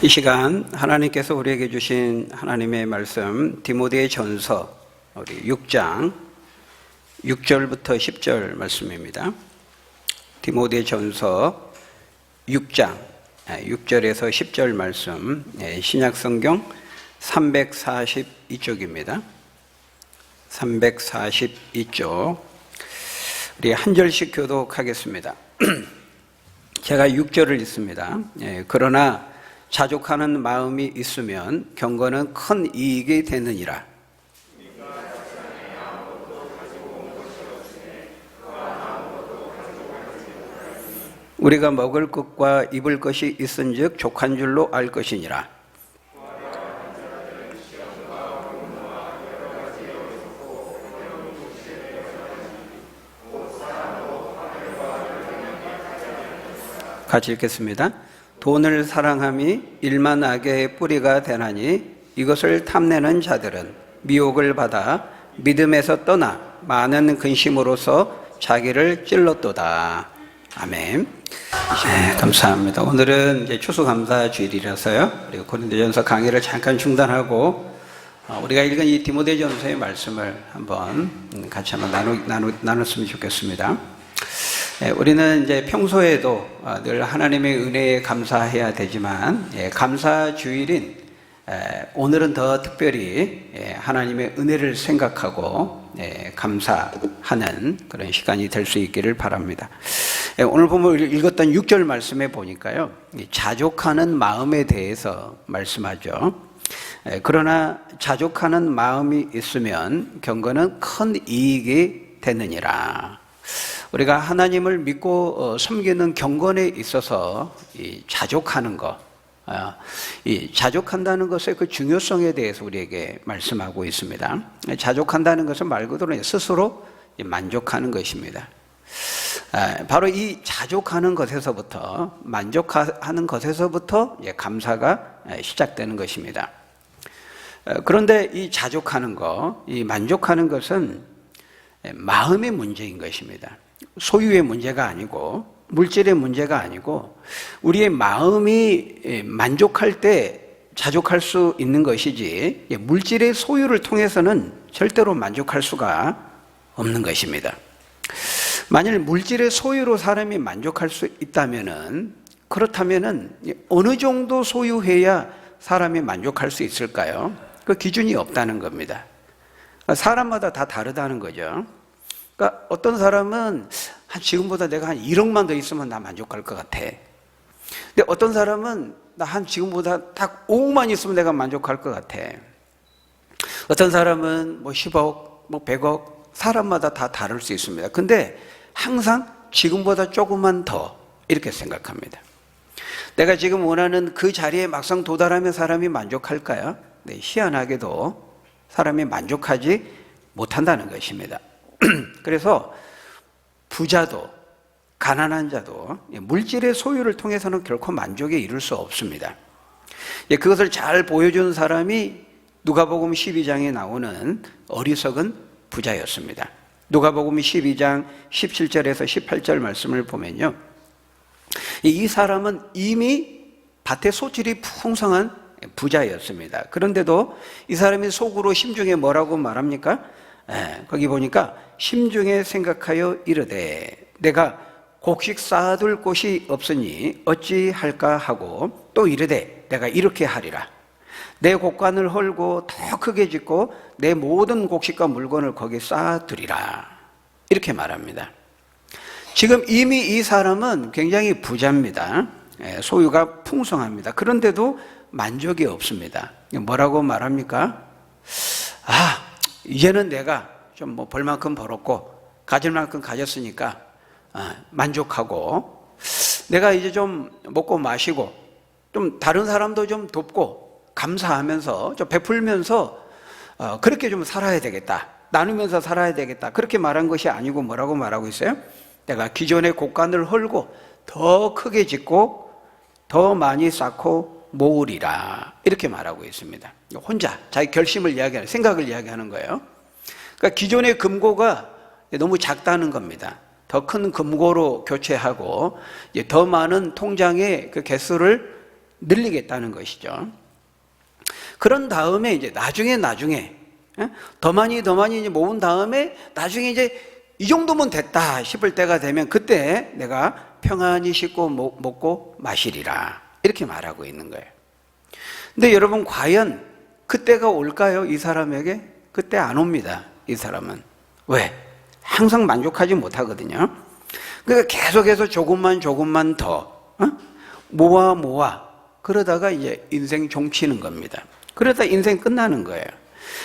이 시간 하나님께서 우리에게 주신 하나님의 말씀 디모데 전서 우리 6장 6절부터 10절 말씀입니다. 디모데 전서 6장 6절에서 10절 말씀, 신약성경 342쪽입니다. 342쪽 우리 한 절씩 교독하겠습니다. 제가 6절을 읽습니다. 그러나 자족하는 마음이 있으면 경건은 큰 이익이 되느니라. 우리가 먹을 것과 입을 것이 있은즉 족한 줄로 알 것이니라. 같이 읽겠습니다. 돈을 사랑함이 일만 악의 뿌리가 되나니 이것을 탐내는 자들은 미혹을 받아 믿음에서 떠나 많은 근심으로서 자기를 찔렀도다. 아멘. 감사합니다. 오늘은 이제 추수감사 주일이라서요. 우리 고린도전서 강의를 잠깐 중단하고 우리가 읽은 이 디모데전서의 말씀을 한번 같이 한번 나눴으면 좋겠습니다. 우리는 이제 평소에도 늘 하나님의 은혜에 감사해야 되지만 감사 주일인 오늘은 더 특별히 하나님의 은혜를 생각하고 감사하는 그런 시간이 될 수 있기를 바랍니다. 오늘 보면 읽었던 6절 말씀에 보니까요, 자족하는 마음에 대해서 말씀하죠. 그러나 자족하는 마음이 있으면 경건은 큰 이익이 되느니라. 우리가 하나님을 믿고 섬기는 경건에 있어서 이 자족하는 것, 이 자족한다는 것의 그 중요성에 대해서 우리에게 말씀하고 있습니다. 자족한다는 것은 말 그대로 스스로 만족하는 것입니다. 바로 이 자족하는 것에서부터, 만족하는 것에서부터 감사가 시작되는 것입니다. 그런데 이 자족하는 것, 이 만족하는 것은 마음의 문제인 것입니다. 소유의 문제가 아니고 물질의 문제가 아니고 우리의 마음이 만족할 때 자족할 수 있는 것이지 물질의 소유를 통해서는 절대로 만족할 수가 없는 것입니다. 만일 물질의 소유로 사람이 만족할 수 있다면은, 그렇다면은 어느 정도 소유해야 사람이 만족할 수 있을까요? 그 기준이 없다는 겁니다. 사람마다 다 다르다는 거죠. 그러니까 어떤 사람은 지금보다 내가 한 1억만 더 있으면 나 만족할 것 같아. 근데 어떤 사람은 나 지금보다 딱 5억만 있으면 내가 만족할 것 같아. 어떤 사람은 뭐 10억, 뭐 100억, 사람마다 다 다를 수 있습니다. 근데 항상 지금보다 조금만 더 이렇게 생각합니다. 내가 지금 원하는 그 자리에 막상 도달하면 사람이 만족할까요? 네, 희한하게도 사람이 만족하지 못한다는 것입니다. 그래서 부자도 가난한 자도 물질의 소유를 통해서는 결코 만족에 이를 수 없습니다. 그것을 잘 보여준 사람이 누가복음 12장에 나오는 어리석은 부자였습니다. 누가복음 12장 17절에서 18절 말씀을 보면요, 이 사람은 이미 밭에 소질이 풍성한 부자였습니다. 그런데도 이 사람이 속으로 심중에 뭐라고 말합니까? 거기 보니까 심중에 생각하여 이르되 내가 곡식 쌓아둘 곳이 없으니 어찌할까 하고 또 이르되 내가 이렇게 하리라. 내 곡간을 헐고 더 크게 짓고 내 모든 곡식과 물건을 거기에 쌓아두리라. 이렇게 말합니다. 지금 이미 이 사람은 굉장히 부자입니다. 소유가 풍성합니다. 그런데도 만족이 없습니다. 뭐라고 말합니까? 이제는 내가 좀 뭐 벌 만큼 벌었고 가질 만큼 가졌으니까 만족하고, 내가 이제 좀 먹고 마시고 좀 다른 사람도 좀 돕고 감사하면서 좀 베풀면서 그렇게 좀 살아야 되겠다, 나누면서 살아야 되겠다, 그렇게 말한 것이 아니고 뭐라고 말하고 있어요? 내가 기존의 곡간을 헐고 더 크게 짓고 더 많이 쌓고 모으리라, 이렇게 말하고 있습니다. 혼자 자기 결심을 이야기하는, 생각을 이야기하는 거예요. 그러니까 기존의 금고가 너무 작다는 겁니다. 더 큰 금고로 교체하고 더 많은 통장의 그 개수를 늘리겠다는 것이죠. 그런 다음에 이제 나중에 더 많이 이제 모은 다음에 나중에 이제 이 정도면 됐다 싶을 때가 되면 그때 내가 평안히 씻고 먹고 마시리라, 이렇게 말하고 있는 거예요. 근데 여러분, 과연 그때가 올까요? 이 사람에게? 그때 안 옵니다. 이 사람은. 왜? 항상 만족하지 못하거든요. 그러니까 계속해서 조금만 더 모아 그러다가 이제 인생 종치는 겁니다. 그러다 인생 끝나는 거예요.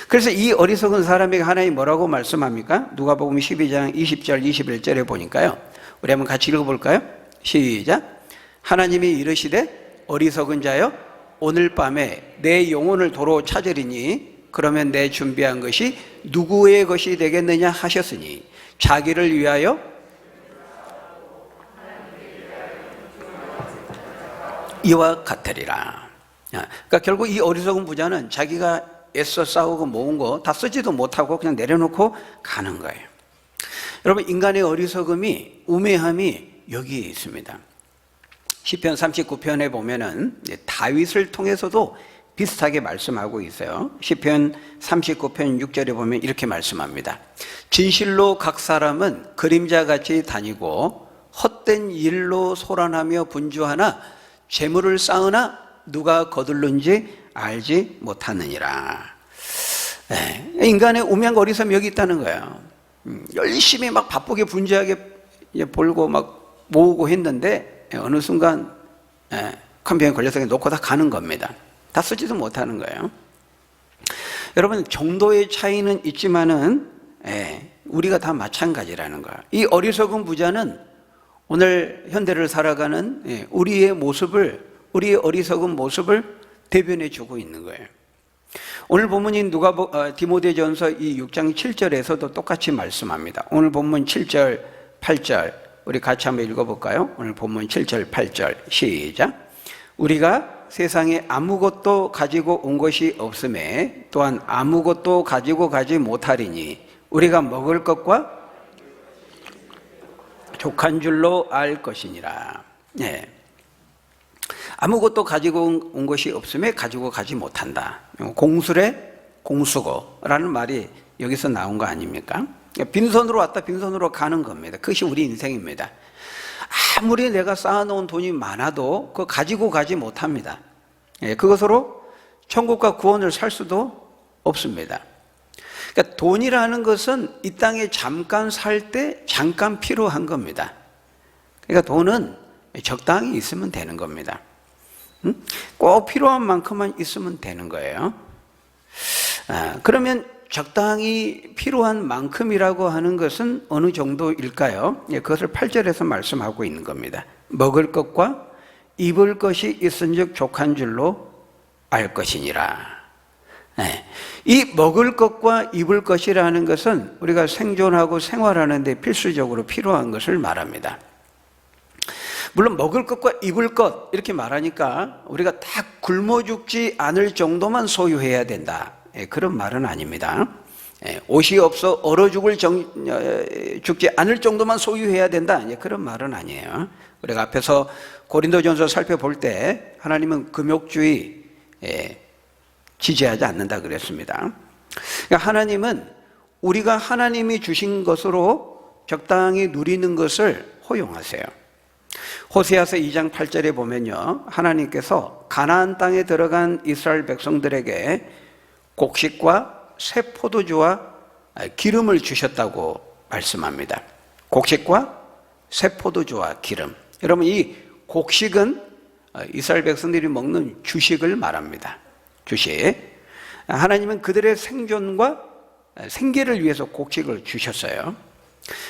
그래서 이 어리석은 사람에게 하나님이 뭐라고 말씀합니까? 누가복음 12장 20절 21절에 보니까요, 우리 한번 같이 읽어볼까요? 시작. 하나님이 이르시되 어리석은 자여, 오늘 밤에 내 영혼을 도로 찾으리니 그러면 내 준비한 것이 누구의 것이 되겠느냐 하셨으니 자기를 위하여 이와 같으리라. 그러니까 결국 이 어리석은 부자는 자기가 애써 싸우고 모은 거 다 쓰지도 못하고 그냥 내려놓고 가는 거예요. 여러분, 인간의 어리석음이, 우매함이 여기에 있습니다. 시편 39편에 보면은 다윗을 통해서도 비슷하게 말씀하고 있어요. 시편 39편 6절에 보면 이렇게 말씀합니다. 진실로 각 사람은 그림자같이 다니고 헛된 일로 소란하며 분주하나 재물을 쌓으나 누가 거둘는지 알지 못하느니라. 인간의 우매한 어리석음이 여기 있다는 거예요. 열심히 막 바쁘게 분주하게 벌고 막 모으고 했는데 어느 순간 컴퓨터에 걸려서 놓고 다 가는 겁니다. 다 쓰지도 못하는 거예요. 여러분, 정도의 차이는 있지만은 우리가 다 마찬가지라는 거예요. 이 어리석은 부자는 오늘 현대를 살아가는 우리의 어리석은 모습을 대변해 주고 있는 거예요. 오늘 본문인 디모데전서 이 6장 7절에서도 똑같이 말씀합니다. 오늘 본문 7절 8절 우리 같이 한번 읽어볼까요? 오늘 본문 7절 8절 시작. 우리가 세상에 아무것도 가지고 온 것이 없음에 또한 아무것도 가지고 가지 못하리니 우리가 먹을 것과 족한 줄로 알 것이니라. 아무것도 가지고 온 것이 없음에 가지고 가지 못한다. 공수래 공수고라는 말이 여기서 나온 거 아닙니까? 빈손으로 왔다 빈손으로 가는 겁니다. 그것이 우리 인생입니다. 아무리 내가 쌓아놓은 돈이 많아도 그거 가지고 가지 못합니다. 그것으로 천국과 구원을 살 수도 없습니다. 그러니까 돈이라는 것은 이 땅에 잠깐 살 때 잠깐 필요한 겁니다. 그러니까 돈은 적당히 있으면 되는 겁니다. 꼭 필요한 만큼만 있으면 되는 거예요. 그러면 적당히 필요한 만큼이라고 하는 것은 어느 정도일까요? 그것을 8절에서 말씀하고 있는 겁니다. 먹을 것과 입을 것이 있은즉 족한 줄로 알 것이니라. 이 먹을 것과 입을 것이라는 것은 우리가 생존하고 생활하는 데 필수적으로 필요한 것을 말합니다. 물론 먹을 것과 입을 것 이렇게 말하니까 우리가 다 굶어 죽지 않을 정도만 소유해야 된다, 그런 말은 아닙니다. 옷이 없어 얼어 죽지 않을 정도만 소유해야 된다, 그런 말은 아니에요. 우리가 앞에서 고린도전서 살펴볼 때 하나님은 금욕주의 지지하지 않는다 그랬습니다. 그러니까 하나님은 우리가 하나님이 주신 것으로 적당히 누리는 것을 허용하세요. 호세아서 2장 8절에 보면요, 하나님께서 가나안 땅에 들어간 이스라엘 백성들에게 곡식과 새 포도주와 기름을 주셨다고 말씀합니다. 곡식과 새 포도주와 기름. 여러분, 이 곡식은 이스라엘 백성들이 먹는 주식을 말합니다. 주식. 하나님은 그들의 생존과 생계를 위해서 곡식을 주셨어요.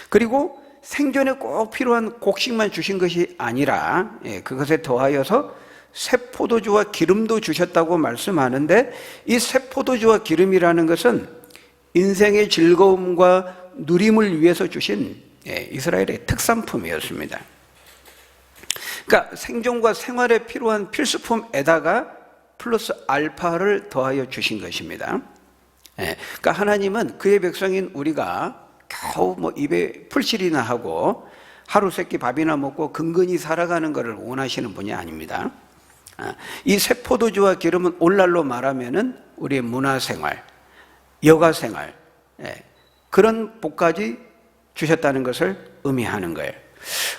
그리고 생존에 꼭 필요한 곡식만 주신 것이 아니라 그것에 더하여서 새 포도주와 기름도 주셨다고 말씀하는데, 이 새 포도주와 기름이라는 것은 인생의 즐거움과 누림을 위해서 주신 이스라엘의 특산품이었습니다. 그러니까 생존과 생활에 필요한 필수품에다가 플러스 알파를 더하여 주신 것입니다. 그러니까 하나님은 그의 백성인 우리가 겨우 입에 풀칠이나 하고 하루 세끼 밥이나 먹고 근근히 살아가는 것을 원하시는 분이 아닙니다. 이 새 포도주와 기름은 오늘날로 말하면은 우리의 문화생활, 여가생활, 그런 복까지 주셨다는 것을 의미하는 거예요.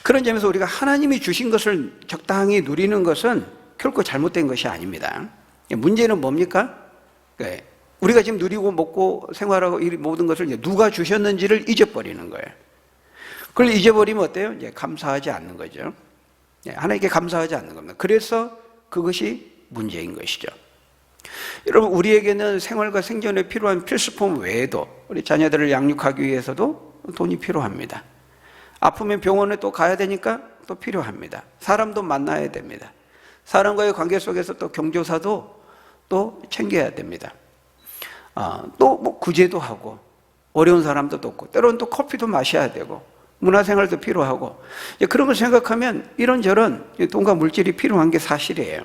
그런 점에서 우리가 하나님이 주신 것을 적당히 누리는 것은 결코 잘못된 것이 아닙니다. 문제는 뭡니까? 우리가 지금 누리고 먹고 생활하고 이 모든 것을 누가 주셨는지를 잊어버리는 거예요. 그걸 잊어버리면 어때요? 이제 감사하지 않는 거죠. 하나님께 감사하지 않는 겁니다. 그래서 그것이 문제인 것이죠. 여러분, 우리에게는 생활과 생존에 필요한 필수품 외에도 우리 자녀들을 양육하기 위해서도 돈이 필요합니다. 아프면 병원에 또 가야 되니까 또 필요합니다. 사람도 만나야 됩니다. 사람과의 관계 속에서 또 경조사도 또 챙겨야 됩니다. 또 뭐 구제도 하고 어려운 사람도 돕고 때로는 또 커피도 마셔야 되고 문화생활도 필요하고 그런 걸 생각하면 이런저런 돈과 물질이 필요한 게 사실이에요.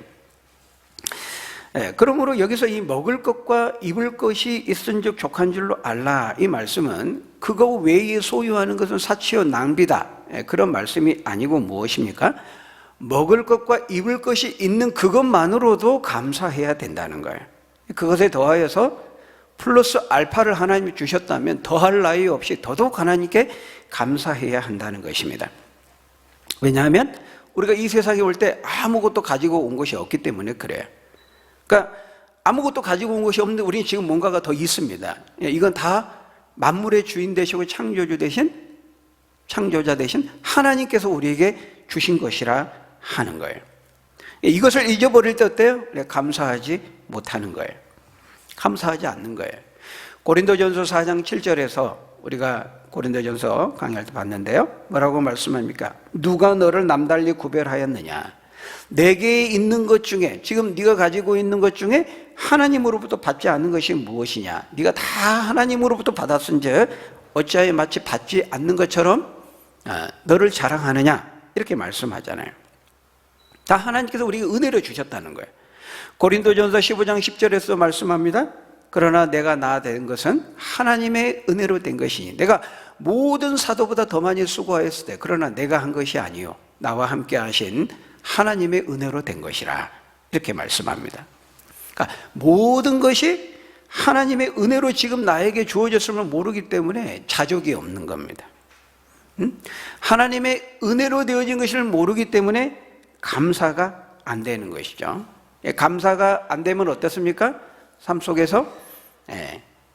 그러므로 여기서 이 먹을 것과 입을 것이 있은즉 족한 줄로 알라, 이 말씀은 그거 외에 소유하는 것은 사치요 낭비다, 그런 말씀이 아니고 무엇입니까? 먹을 것과 입을 것이 있는 그것만으로도 감사해야 된다는 거예요. 그것에 더하여서 플러스 알파를 하나님이 주셨다면 더할 나위 없이 더더욱 하나님께 감사해야 한다는 것입니다. 왜냐하면 우리가 이 세상에 올 때 아무것도 가지고 온 것이 없기 때문에 그래요. 그러니까 아무것도 가지고 온 것이 없는데 우리는 지금 뭔가가 더 있습니다. 이건 다 만물의 주인 되시고 창조자 되신 하나님께서 우리에게 주신 것이라 하는 거예요. 이것을 잊어버릴 때 어때요? 감사하지 못하는 거예요. 감사하지 않는 거예요. 고린도전서 4장 7절에서 우리가 고린도전서 강의할 때 봤는데요. 뭐라고 말씀합니까? 누가 너를 남달리 구별하였느냐? 내게 있는 것 중에, 지금 네가 가지고 있는 것 중에 하나님으로부터 받지 않는 것이 무엇이냐? 네가 다 하나님으로부터 받았은즉 어찌하여 마치 받지 않는 것처럼 너를 자랑하느냐? 이렇게 말씀하잖아요. 다 하나님께서 우리에게 은혜로 주셨다는 거예요. 고린도전서 15장 10절에서 말씀합니다. 그러나 내가 나 된 것은 하나님의 은혜로 된 것이니 내가 모든 사도보다 더 많이 수고하였을 때 그러나 내가 한 것이 아니요 나와 함께 하신 하나님의 은혜로 된 것이라, 이렇게 말씀합니다. 그러니까 모든 것이 하나님의 은혜로 지금 나에게 주어졌음을 모르기 때문에 자족이 없는 겁니다. 하나님의 은혜로 되어진 것을 모르기 때문에 감사가 안 되는 것이죠. 감사가 안 되면 어떻습니까? 삶 속에서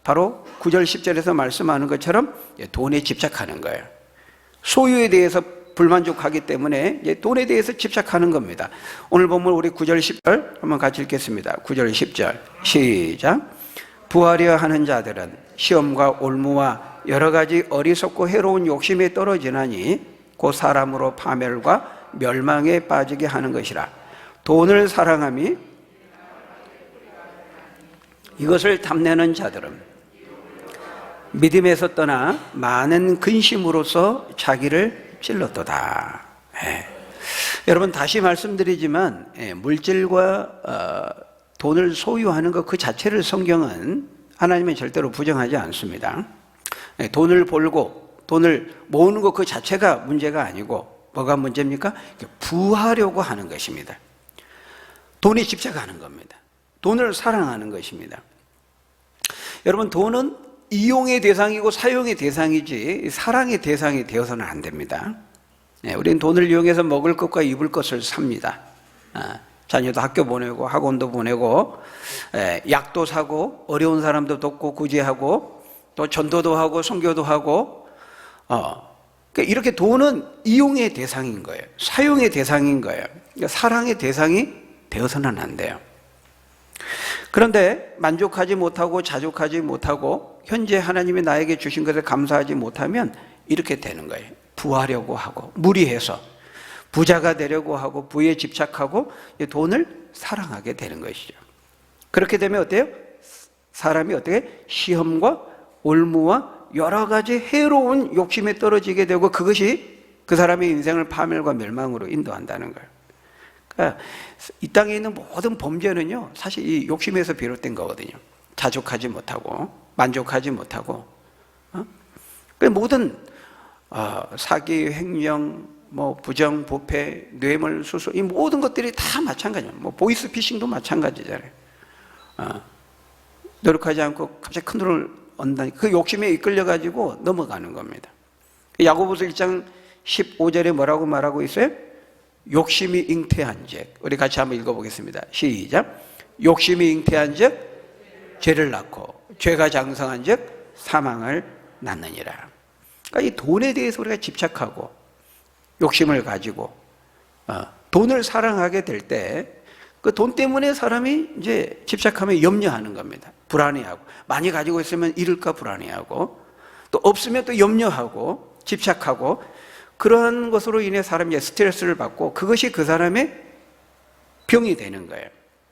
바로 9절 10절에서 말씀하는 것처럼 돈에 집착하는 거예요. 소유에 대해서 불만족하기 때문에 돈에 대해서 집착하는 겁니다. 오늘 보면 우리 9절 10절 한번 같이 읽겠습니다. 9절 10절 시작. 부하려 하는 자들은 시험과 올무와 여러 가지 어리석고 해로운 욕심에 떨어지나니 곧 사람으로 파멸과 멸망에 빠지게 하는 것이라. 돈을 사랑함이 이것을 탐내는 자들은 믿음에서 떠나 많은 근심으로써 자기를 찔렀도다. 여러분, 다시 말씀드리지만 물질과 돈을 소유하는 것 그 자체를 성경은 하나님은 절대로 부정하지 않습니다. 돈을 벌고 돈을 모으는 것 그 자체가 문제가 아니고 뭐가 문제입니까? 부하려고 하는 것입니다. 돈에 집착하는 겁니다. 돈을 사랑하는 것입니다. 여러분, 돈은 이용의 대상이고 사용의 대상이지 사랑의 대상이 되어서는 안 됩니다. 우리는 돈을 이용해서 먹을 것과 입을 것을 삽니다. 자녀도 학교 보내고 학원도 보내고 약도 사고 어려운 사람도 돕고 구제하고 또 전도도 하고 선교도 하고 이렇게 돈은 이용의 대상인 거예요. 사용의 대상인 거예요. 그러니까 사랑의 대상이 되어서는 안 돼요. 그런데 만족하지 못하고 자족하지 못하고 현재 하나님이 나에게 주신 것을 감사하지 못하면 이렇게 되는 거예요. 부하려고 하고 무리해서 부자가 되려고 하고 부에 집착하고 돈을 사랑하게 되는 것이죠. 그렇게 되면 어때요? 사람이 어떻게 시험과 올무와 여러 가지 해로운 욕심에 떨어지게 되고 그것이 그 사람의 인생을 파멸과 멸망으로 인도한다는 거예요. 그러니까 이 땅에 있는 모든 범죄는요 사실 이 욕심에서 비롯된 거거든요. 자족하지 못하고 만족하지 못하고 그 모든 사기, 횡령, 뭐 부정, 부패, 뇌물, 수수 이 모든 것들이 다 마찬가지예요. 뭐 보이스피싱도 마찬가지잖아요. 노력하지 않고 갑자기 큰 돈을 얻는다니 그 욕심에 이끌려 가지고 넘어가는 겁니다. 야고보서 1장 15절에 뭐라고 말하고 있어요? 욕심이 잉태한 즉, 우리 같이 한번 읽어보겠습니다. 시작. 욕심이 잉태한 즉 죄를 낳고 죄가 장성한 즉 사망을 낳느니라. 그러니까 이 돈에 대해서 우리가 집착하고 욕심을 가지고 돈을 사랑하게 될 때 그 돈 때문에 사람이 이제 집착하면 염려하는 겁니다. 불안해하고, 많이 가지고 있으면 잃을까 불안해하고, 또 없으면 또 염려하고 집착하고, 그런 것으로 인해 사람이 스트레스를 받고 그것이 그 사람의 병이 되는 거예요.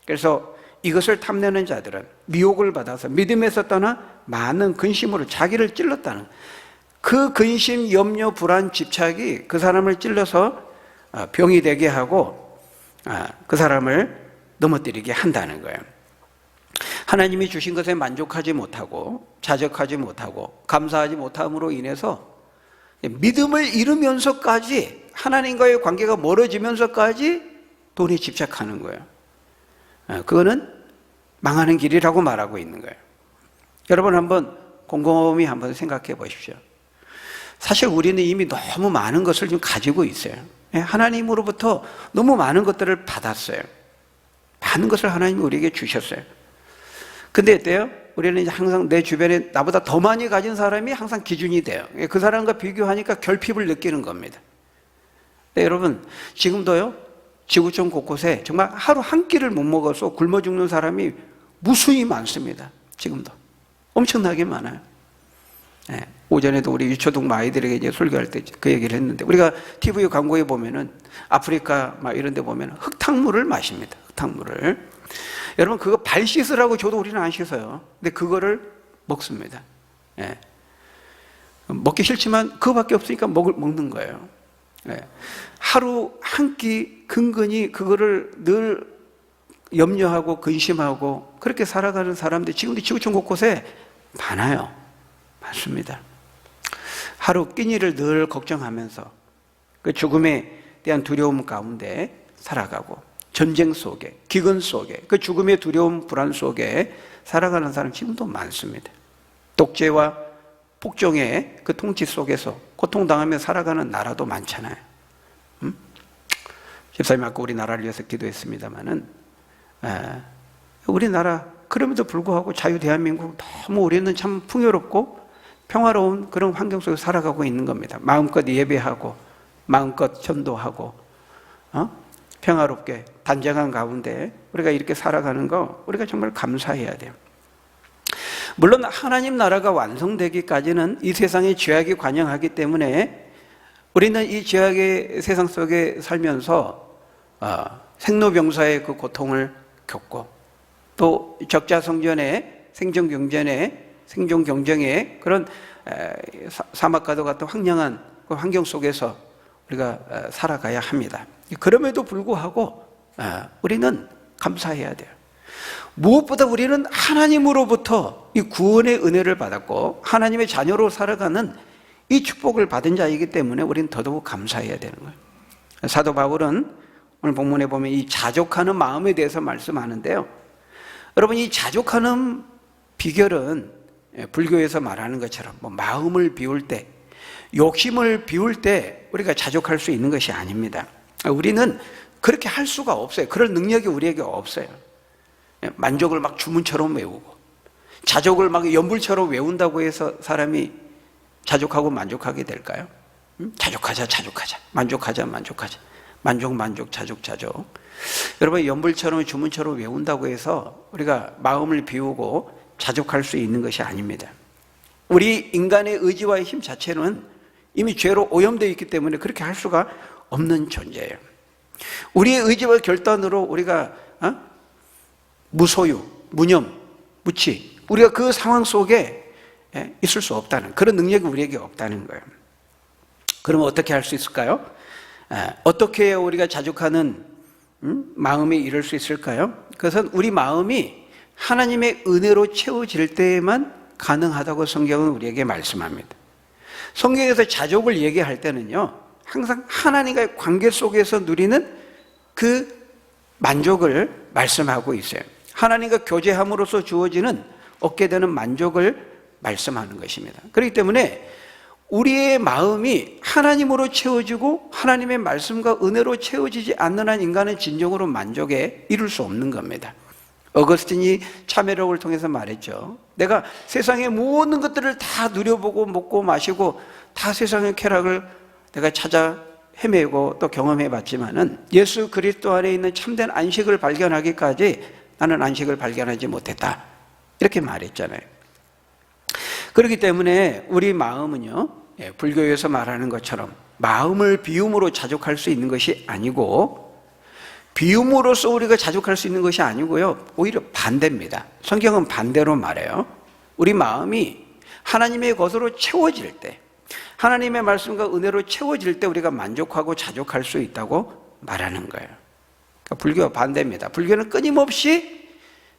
그래서 이것을 탐내는 자들은 미혹을 받아서 믿음에서 떠나 많은 근심으로 자기를 찔렀다는, 그 근심, 염려, 불안, 집착이 그 사람을 찔러서 병이 되게 하고 그 사람을 넘어뜨리게 한다는 거예요. 하나님이 주신 것에 만족하지 못하고 자족하지 못하고 감사하지 못함으로 인해서 믿음을 잃으면서까지, 하나님과의 관계가 멀어지면서까지 돈에 집착하는 거예요. 그거는 망하는 길이라고 말하고 있는 거예요. 여러분 한번 곰곰이 한번 생각해 보십시오. 사실 우리는 이미 너무 많은 것을 좀 가지고 있어요. 하나님으로부터 너무 많은 것들을 받았어요. 많은 것을 하나님이 우리에게 주셨어요. 근데 어때요? 우리는 이제 항상 내 주변에 나보다 더 많이 가진 사람이 항상 기준이 돼요. 그 사람과 비교하니까 결핍을 느끼는 겁니다. 네, 여러분 지금도요, 지구촌 곳곳에 정말 하루 한 끼를 못 먹어서 굶어 죽는 사람이 무수히 많습니다. 지금도 엄청나게 많아요. 네, 오전에도 우리 유초동 아이들에게 이제 설교할 때 그 얘기를 했는데, 우리가 TV 광고에 보면은 아프리카 막 이런 데 보면 흙탕물을 마십니다. 흙탕물을. 여러분 그거 발 씻으라고 줘도 우리는 안 씻어요. 근데 그거를 먹습니다. 예. 먹기 싫지만 그거밖에 없으니까 먹는 거예요. 예. 하루 한 끼 근근히 그거를 늘 염려하고 근심하고 그렇게 살아가는 사람들이 지금도 지구촌 곳곳에 많아요. 많습니다. 하루 끼니를 늘 걱정하면서 그 죽음에 대한 두려움 가운데 살아가고, 전쟁 속에, 기근 속에, 그 죽음의 두려움, 불안 속에 살아가는 사람 지금도 많습니다. 독재와 폭정의 그 통치 속에서 고통당하며 살아가는 나라도 많잖아요. 집사님 아까 우리나라를 위해서 기도했습니다마는, 우리나라 그럼에도 불구하고 자유 대한민국 너무 우리는 참 풍요롭고 평화로운 그런 환경 속에서 살아가고 있는 겁니다. 마음껏 예배하고 마음껏 전도하고 평화롭게 단정한 가운데 우리가 이렇게 살아가는 거 우리가 정말 감사해야 돼요. 물론 하나님 나라가 완성되기까지는 이 세상에 죄악이 관영하기 때문에 우리는 이 죄악의 세상 속에 살면서 생로병사의 그 고통을 겪고, 또 적자성전의 생존경전의 생존경쟁의 그런 사막과도 같은 황량한 그 환경 속에서 우리가 살아가야 합니다. 그럼에도 불구하고 우리는 감사해야 돼요. 무엇보다 우리는 하나님으로부터 이 구원의 은혜를 받았고 하나님의 자녀로 살아가는 이 축복을 받은 자이기 때문에 우리는 더더욱 감사해야 되는 거예요. 사도 바울은 오늘 본문에 보면 이 자족하는 마음에 대해서 말씀하는데요. 여러분 이 자족하는 비결은 불교에서 말하는 것처럼 뭐 마음을 비울 때, 욕심을 비울 때 우리가 자족할 수 있는 것이 아닙니다. 우리는 그렇게 할 수가 없어요. 그럴 능력이 우리에게 없어요. 만족을 막 주문처럼 외우고 자족을 막 연불처럼 외운다고 해서 사람이 자족하고 만족하게 될까요? 자족하자 만족하자 만족 자족. 여러분 연불처럼 주문처럼 외운다고 해서 우리가 마음을 비우고 자족할 수 있는 것이 아닙니다. 우리 인간의 의지와의 힘 자체는 이미 죄로 오염되어 있기 때문에 그렇게 할 수가 없는 존재예요. 우리의 의지와 결단으로 우리가 무소유, 무념, 무치, 우리가 그 상황 속에 있을 수 없다는, 그런 능력이 우리에게 없다는 거예요. 그러면 어떻게 할 수 있을까요? 어떻게 해야 우리가 자족하는 마음이 이룰 수 있을까요? 그것은 우리 마음이 하나님의 은혜로 채워질 때에만 가능하다고 성경은 우리에게 말씀합니다. 성경에서 자족을 얘기할 때는요, 항상 하나님과의 관계 속에서 누리는 그 만족을 말씀하고 있어요. 하나님과 교제함으로써 주어지는 얻게 되는 만족을 말씀하는 것입니다. 그렇기 때문에 우리의 마음이 하나님으로 채워지고 하나님의 말씀과 은혜로 채워지지 않는 한 인간은 진정으로 만족에 이룰 수 없는 겁니다. 어거스틴이 참회록을 통해서 말했죠. 내가 세상의 모든 것들을 다 누려보고 먹고 마시고 다 세상의 쾌락을 내가 찾아 헤매고 또 경험해 봤지만은 예수 그리스도 안에 있는 참된 안식을 발견하기까지 나는 안식을 발견하지 못했다. 이렇게 말했잖아요. 그렇기 때문에 우리 마음은요, 불교에서 말하는 것처럼 마음을 비움으로 자족할 수 있는 것이 아니고 비움으로써 우리가 자족할 수 있는 것이 아니고요, 오히려 반대입니다. 성경은 반대로 말해요. 우리 마음이 하나님의 것으로 채워질 때, 하나님의 말씀과 은혜로 채워질 때 우리가 만족하고 자족할 수 있다고 말하는 거예요. 그러니까 불교와 반대입니다. 불교는 끊임없이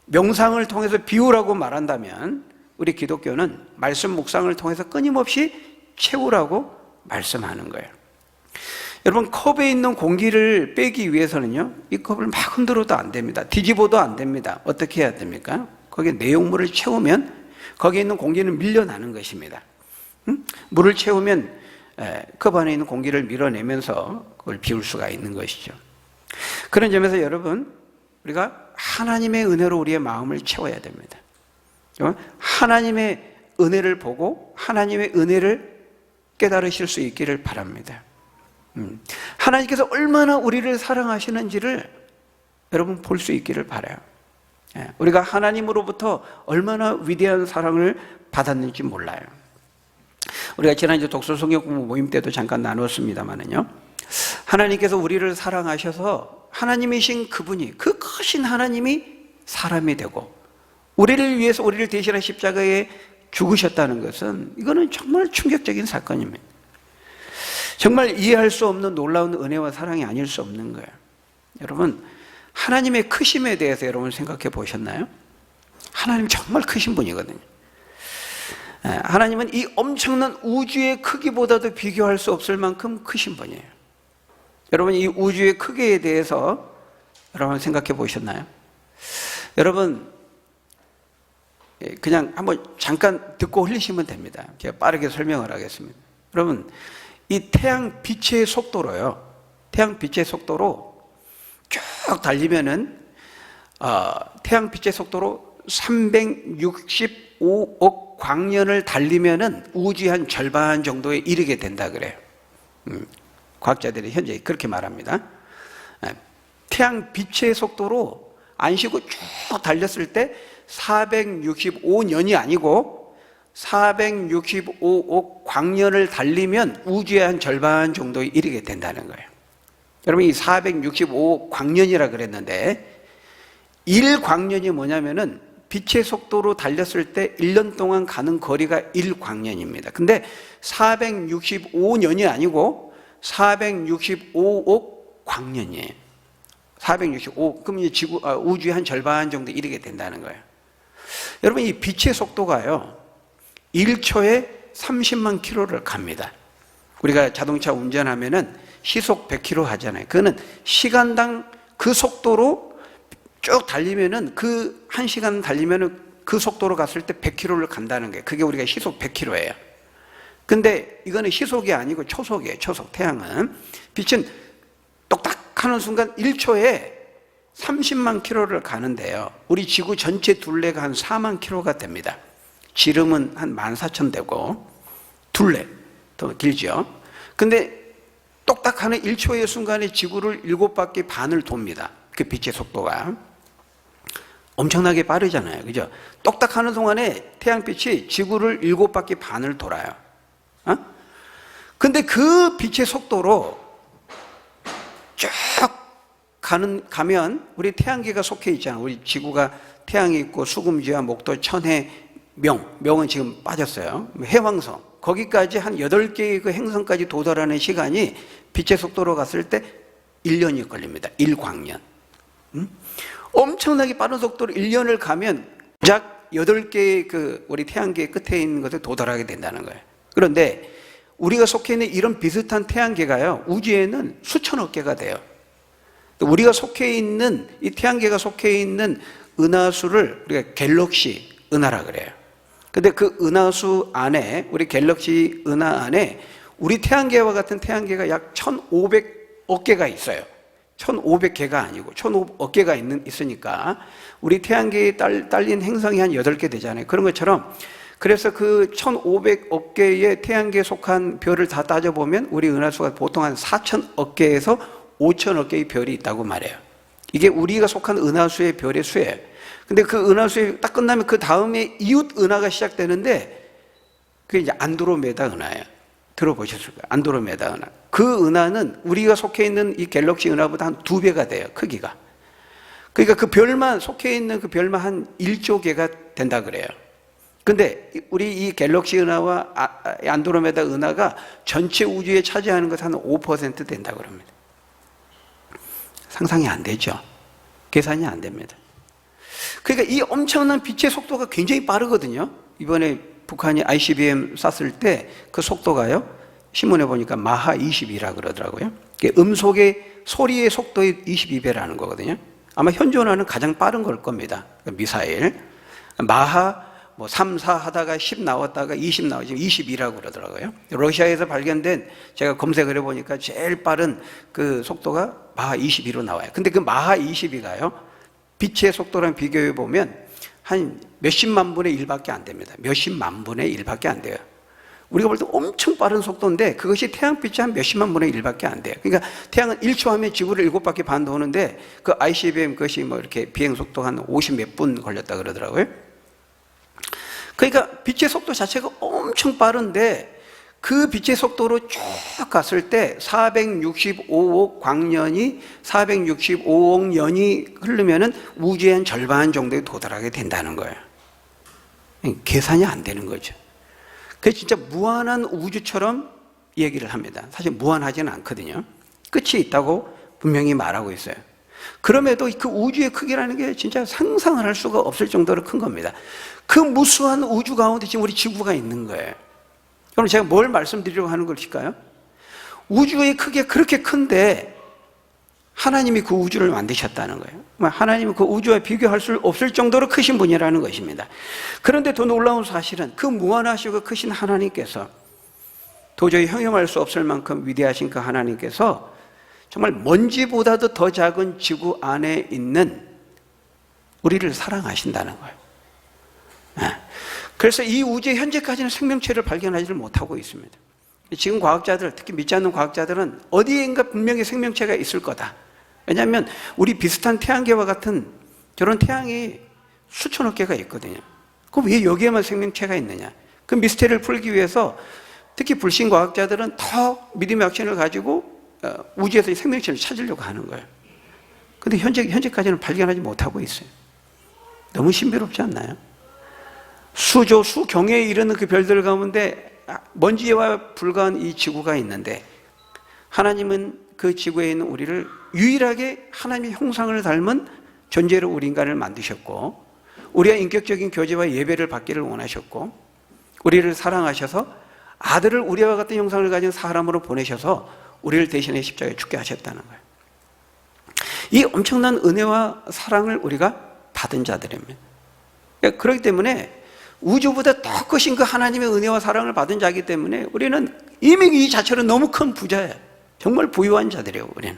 명상을 통해서 비우라고 말한다면 우리 기독교는 말씀 묵상을 통해서 끊임없이 채우라고 말씀하는 거예요. 여러분, 컵에 있는 공기를 빼기 위해서는요, 이 컵을 막 흔들어도 안 됩니다. 뒤집어도 안 됩니다. 어떻게 해야 됩니까? 거기에 내용물을 채우면 거기에 있는 공기는 밀려나는 것입니다. 물을 채우면 컵 안에 있는 공기를 밀어내면서 그걸 비울 수가 있는 것이죠. 그런 점에서 여러분, 우리가 하나님의 은혜로 우리의 마음을 채워야 됩니다. 하나님의 은혜를 보고 하나님의 은혜를 깨달으실 수 있기를 바랍니다. 하나님께서 얼마나 우리를 사랑하시는지를 여러분 볼 수 있기를 바라요. 우리가 하나님으로부터 얼마나 위대한 사랑을 받았는지 몰라요. 우리가 지난주 독서 성경 공부 모임 때도 잠깐 나눴습니다만은요, 하나님께서 우리를 사랑하셔서 하나님이신 그분이, 그 크신 하나님이 사람이 되고 우리를 위해서 우리를 대신한 십자가에 죽으셨다는 것은, 이거는 정말 충격적인 사건입니다. 정말 이해할 수 없는 놀라운 은혜와 사랑이 아닐 수 없는 거예요. 여러분, 하나님의 크심에 대해서 여러분 생각해 보셨나요? 하나님 정말 크신 분이거든요. 하나님은 이 엄청난 우주의 크기보다도 비교할 수 없을 만큼 크신 분이에요. 여러분, 이 우주의 크기에 대해서 여러분 생각해 보셨나요? 여러분, 그냥 한번 잠깐 듣고 흘리시면 됩니다. 제가 빠르게 설명을 하겠습니다. 여러분, 이 태양 빛의 속도로요, 태양 빛의 속도로 쭉 달리면은 태양 빛의 속도로 365억 광년을 달리면은 우주의 한 절반 정도에 이르게 된다 그래요. 과학자들이 현재 그렇게 말합니다. 태양 빛의 속도로 안 쉬고 쭉 달렸을 때 465년이 아니고 465억 광년을 달리면 우주의 한 절반 정도에 이르게 된다는 거예요. 여러분, 이 465억 광년이라 그랬는데 1광년이 뭐냐면은 빛의 속도로 달렸을 때 1년 동안 가는 거리가 1광년입니다. 근데 465년이 아니고 465억 광년이에요. 465, 그럼 이제 우주의 한 절반 정도 이르게 된다는 거예요. 여러분, 이 빛의 속도가요, 1초에 30만 킬로를 갑니다. 우리가 자동차 운전하면은 시속 100km 하잖아요. 그거는 시간당 그 속도로 쭉 달리면은, 그 1시간 달리면은 그 속도로 갔을 때 100km를 간다는 거예요. 그게 우리가 시속 100km예요. 근데 이거는 시속이 아니고 초속이에요. 초속. 태양은 빛은 똑딱 하는 순간 1초에 30만 킬로를 가는데요, 우리 지구 전체 둘레가 한 4만 킬로가 됩니다. 지름은 한 14,000 되고 둘레 더 길죠. 근데 똑딱하는 1초의 순간에 지구를 7바퀴 반을 돕니다. 그 빛의 속도가 엄청나게 빠르잖아요, 그죠? 똑딱하는 동안에 태양빛이 지구를 7바퀴 반을 돌아요. 근데 그 빛의 속도로 쭉 가면 우리 태양계가 속해 있잖아요. 우리 지구가 태양이 있고 수금지와 목도, 천해, 명은 지금 빠졌어요. 해왕성, 거기까지 한 8개의 그 행성까지 도달하는 시간이 빛의 속도로 갔을 때 1년이 걸립니다. 1광년. 엄청나게 빠른 속도로 1년을 가면 약 8개의 그 우리 태양계 끝에 있는 것에 도달하게 된다는 거예요. 그런데 우리가 속해 있는 이런 비슷한 태양계가요, 우주에는 수천억 개가 돼요. 우리가 속해 있는, 이 태양계가 속해 있는 은하수를 우리가 갤럭시 은하라 그래요. 근데 그 은하수 안에, 우리 갤럭시 은하 안에 우리 태양계와 같은 태양계가 약 1,500억 개가 있어요. 1,500개가 아니고 1,500억 개가 있으니까 우리 태양계에 딸린 행성이 한 8개 되잖아요. 그런 것처럼, 그래서 그 1,500억 개의 태양계에 속한 별을 다 따져보면 우리 은하수가 보통 한 4,000억 개에서 5,000억 개의 별이 있다고 말해요. 이게 우리가 속한 은하수의 별의 수예요. 근데 그 은하수에 딱 끝나면 그 다음에 이웃 은하가 시작되는데 그게 이제 안드로메다 은하예요. 들어보셨을 거예요. 안드로메다 은하. 그 은하는 우리가 속해 있는 이 갤럭시 은하보다 한 2배가 돼요. 크기가. 그러니까 그 별만, 속해 있는 그 별만 한 1조 개가 된다 그래요. 근데 우리 이 갤럭시 은하와 안드로메다 은하가 전체 우주에 차지하는 것은 한 5% 된다 그럽니다. 상상이 안 되죠. 계산이 안 됩니다. 그러니까 이 엄청난 빛의 속도가 굉장히 빠르거든요. 이번에 북한이 ICBM 쐈을 때 그 속도가요, 신문에 보니까 마하 22라 그러더라고요. 음속의 소리의 속도의 22배라는 거거든요. 아마 현존하는 가장 빠른 걸 겁니다. 미사일. 마하 3, 4 하다가 10 나왔다가 20 나오고 지금 22라고 그러더라고요. 러시아에서 발견된, 제가 검색을 해보니까 제일 빠른 그 속도가 마하 22로 나와요. 근데 그 마하 22가요, 빛의 속도랑 비교해 보면 한 몇십만 분의 1밖에 안 됩니다. 몇십만 분의 1밖에 안 돼요. 우리가 볼 때 엄청 빠른 속도인데 그것이 태양빛이 한 몇십만 분의 1밖에 안 돼요. 그러니까 태양은 1초 하면 지구를 7바퀴 반 도는데 그 ICBM 그것이 이렇게 비행 속도 한 50 몇 분 걸렸다 그러더라고요. 그러니까 빛의 속도 자체가 엄청 빠른데 그 빛의 속도로 쭉 갔을 때 465억 광년이, 465억 년이 흐르면은 우주의 한 절반 정도에 도달하게 된다는 거예요. 계산이 안 되는 거죠. 그게 진짜 무한한 우주처럼 얘기를 합니다. 사실 무한하지는 않거든요. 끝이 있다고 분명히 말하고 있어요. 그럼에도 그 우주의 크기라는 게 진짜 상상을 할 수가 없을 정도로 큰 겁니다. 그 무수한 우주 가운데 지금 우리 지구가 있는 거예요. 그럼 제가 뭘 말씀드리려고 하는 것일까요? 우주의 크기가 그렇게 큰데 하나님이 그 우주를 만드셨다는 거예요. 하나님은 그 우주와 비교할 수 없을 정도로 크신 분이라는 것입니다. 그런데 더 놀라운 사실은 그 무한하시고 크신 하나님께서, 도저히 형용할 수 없을 만큼 위대하신 그 하나님께서 정말 먼지보다도 더 작은 지구 안에 있는 우리를 사랑하신다는 거예요. 그래서 이 우주에 현재까지는 생명체를 발견하지를 못하고 있습니다. 지금 과학자들, 특히 믿지 않는 과학자들은 어디엔가 분명히 생명체가 있을 거다. 왜냐하면 우리 비슷한 태양계와 같은 저런 태양이 수천억 개가 있거든요. 그럼 왜 여기에만 생명체가 있느냐? 그 미스테리를 풀기 위해서 특히 불신 과학자들은 더 믿음의 확신을 가지고 우주에서 생명체를 찾으려고 하는 거예요. 근데 현재까지는 발견하지 못하고 있어요. 너무 신비롭지 않나요? 수조, 수경에 이르는 그 별들 가운데 먼지와 불과한 이 지구가 있는데 하나님은 그 지구에 있는 우리를 유일하게 하나님의 형상을 닮은 존재로 우리 인간을 만드셨고, 우리가 인격적인 교제와 예배를 받기를 원하셨고, 우리를 사랑하셔서 아들을 우리와 같은 형상을 가진 사람으로 보내셔서 우리를 대신해 십자가에 죽게 하셨다는 거예요. 이 엄청난 은혜와 사랑을 우리가 받은 자들입니다. 그렇기 때문에 우주보다 더 크신 그 하나님의 은혜와 사랑을 받은 자이기 때문에 우리는 이미 이 자체로 너무 큰 부자예요. 정말 부유한 자들이에요, 우리는.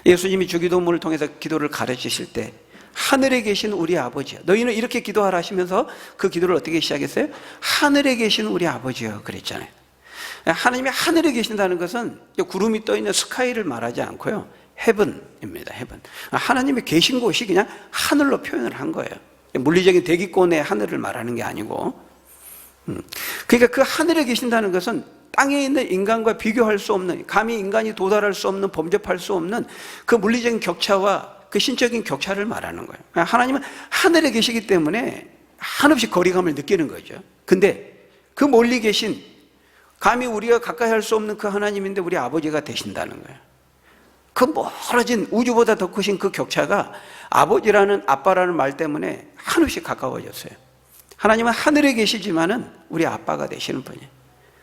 예수님이 주기도문을 통해서 기도를 가르치실 때 하늘에 계신 우리 아버지요, 너희는 이렇게 기도하라 하시면서 그 기도를 어떻게 시작했어요? 하늘에 계신 우리 아버지요 그랬잖아요. 하나님이 하늘에 계신다는 것은 구름이 떠있는 스카이를 말하지 않고요, 헤븐입니다. 헤븐. 하나님이 계신 곳이 그냥 하늘로 표현을 한 거예요. 물리적인 대기권의 하늘을 말하는 게 아니고, 그러니까 그 하늘에 계신다는 것은 땅에 있는 인간과 비교할 수 없는, 감히 인간이 도달할 수 없는, 범접할 수 없는 그 물리적인 격차와 그 신적인 격차를 말하는 거예요. 하나님은 하늘에 계시기 때문에 한없이 거리감을 느끼는 거죠. 근데 그 멀리 계신, 감히 우리가 가까이 할 수 없는 그 하나님인데 우리 아버지가 되신다는 거예요. 그 멀어진 우주보다 더 크신 그 격차가 아버지라는, 아빠라는 말 때문에 한없이 가까워졌어요. 하나님은 하늘에 계시지만은 우리 아빠가 되시는 분이에요.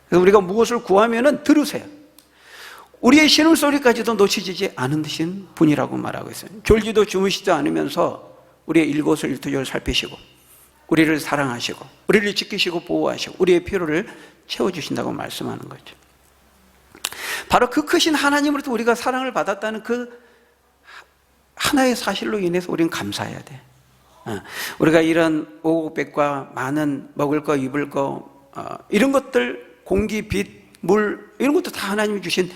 그래서 우리가 무엇을 구하면은 들으세요. 우리의 신음소리까지도 놓치지 않으신 분이라고 말하고 있어요. 졸지도 주무시지 않으면서 우리의 일거수일투족을 살피시고 우리를 사랑하시고 우리를 지키시고 보호하시고 우리의 필요를 채워주신다고 말씀하는 거죠. 바로 그 크신 하나님으로부터 우리가 사랑을 받았다는 그 하나의 사실로 인해서 우리는 감사해야 돼. 우리가 이런 오곡백과 많은 먹을 거 입을 거 이런 것들, 공기, 빛, 물 이런 것도 다 하나님이 주신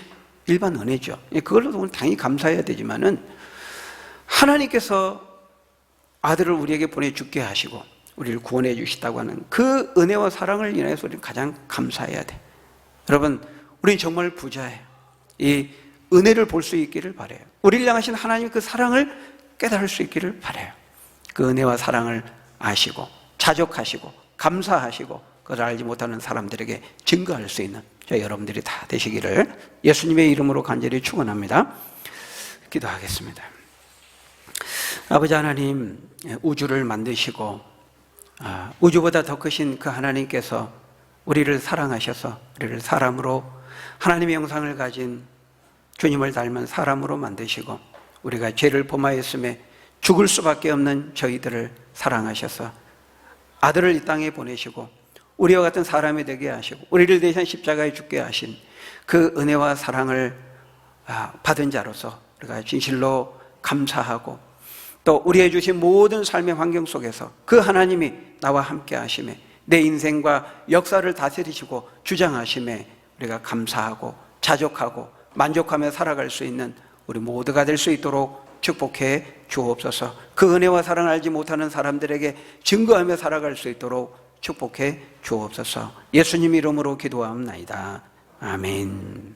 일반 은혜죠. 그걸로 우리는 당연히 감사해야 되지만은 하나님께서 아들을 우리에게 보내 죽게 하시고 우리를 구원해 주시다고 하는 그 은혜와 사랑을 인해서 우리는 가장 감사해야 돼. 여러분, 우리는 정말 부자예요. 이 은혜를 볼 수 있기를 바라요. 우리를 향하신 하나님의 그 사랑을 깨달을 수 있기를 바라요. 그 은혜와 사랑을 아시고 자족하시고 감사하시고 그걸 알지 못하는 사람들에게 증거할 수 있는 저희 여러분들이 다 되시기를 예수님의 이름으로 간절히 축원합니다. 기도하겠습니다. 아버지 하나님, 우주를 만드시고 우주보다 더 크신 그 하나님께서 우리를 사랑하셔서 우리를 사람으로 하나님의 형상을 가진 주님을 닮은 사람으로 만드시고 우리가 죄를 범하였음에 죽을 수밖에 없는 저희들을 사랑하셔서 아들을 이 땅에 보내시고 우리와 같은 사람이 되게 하시고 우리를 대신 십자가에 죽게 하신 그 은혜와 사랑을 받은 자로서 우리가 진실로 감사하고 또 우리에게 주신 모든 삶의 환경 속에서 그 하나님이 나와 함께 하심에 내 인생과 역사를 다스리시고 주장하심에 우리가 감사하고 자족하고 만족하며 살아갈 수 있는 우리 모두가 될 수 있도록 축복해 주옵소서. 그 은혜와 사랑을 알지 못하는 사람들에게 증거하며 살아갈 수 있도록 축복해 주옵소서. 예수님 이름으로 기도하옵나이다. 아멘.